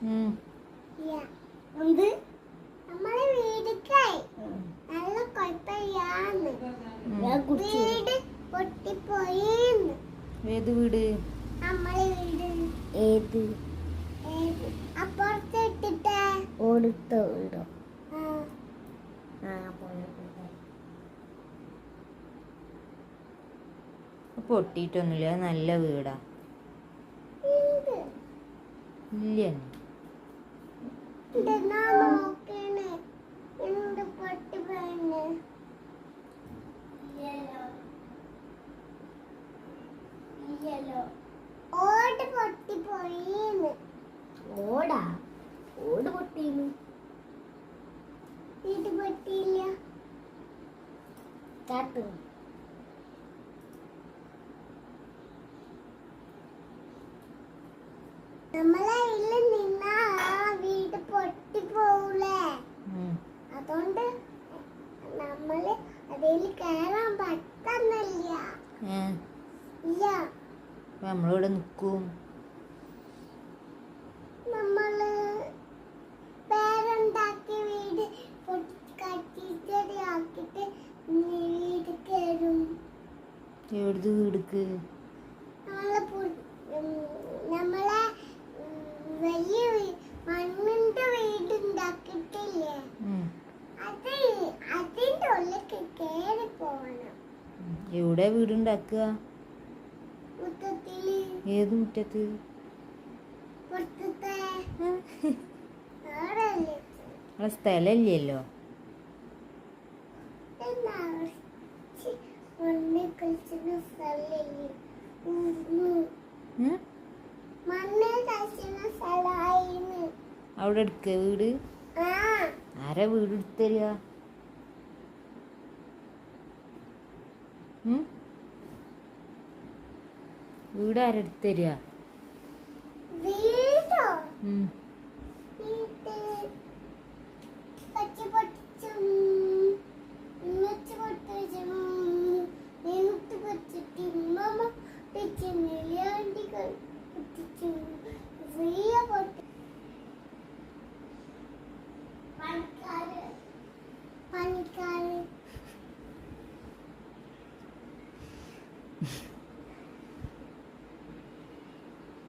എന്ത് നമ്മളെ വീടിക്കായി നല്ല കുഴപ്പമില്ലാന്ന് വീട് പൊട്ടിപ്പോയിന്ന്. ഏത് വീട്? നമ്മളെ വീട്. ഏത്? അപ്പുറത്ത് ഇട്ടിട്ട് ഓടുത്ത വീടോ? പൊട്ടിയിട്ടൊന്നുമില്ല, നല്ല വീടാ. ഇല്ല ഓട് പൊട്ടിപ്പോയിന്ന്. ഓടാ? ഓട് പൊട്ടിന്ന്. വീട് പൊട്ടിയില്ല. കാട്ടു നമ്മളെ വീട്ടിൽ നിന്നാ വീട് പൊട്ടിപ്പോവൂലേ? അതുകൊണ്ട് നമ്മള് അതിൽ കയറാൻ പറ്റുന്നില്ല. ഇല്ല, നമ്മളിവിടെ നിൽക്കും. നമ്മള് പേരുണ്ടാക്കി വീട് കട്ടിച്ചടിയാക്കിട്ട് വീട് കയറും. എവിടുത് വീടുക്ക്? നമ്മളെ വലിയ മണ്ണിന്റെ വീട് ഉണ്ടാക്കിട്ടില്ലേ, അതിന്റെ ഉള്ളിലേക്ക് കയറി പോവണം. എവിടെ വീടുണ്ടാക്കുക? മുറ്റത്തില്. ഏത് മുറ്റത്ത്? പുറത്തത്തെ. സ്ഥലമില്ലല്ലോ. മണ്ണിൽ കളിച്ചിരുന്ന സ്ഥലമില്ലേ? മണ്ണിൽ കളിച്ചിരുന്ന സ്ഥലമായിരുന്നു. അവിടെ എടുക്ക വീട്? ആരാ വീട് എടുത്തരിക? വീട് ആരെടുത്തരിക? വീടോ?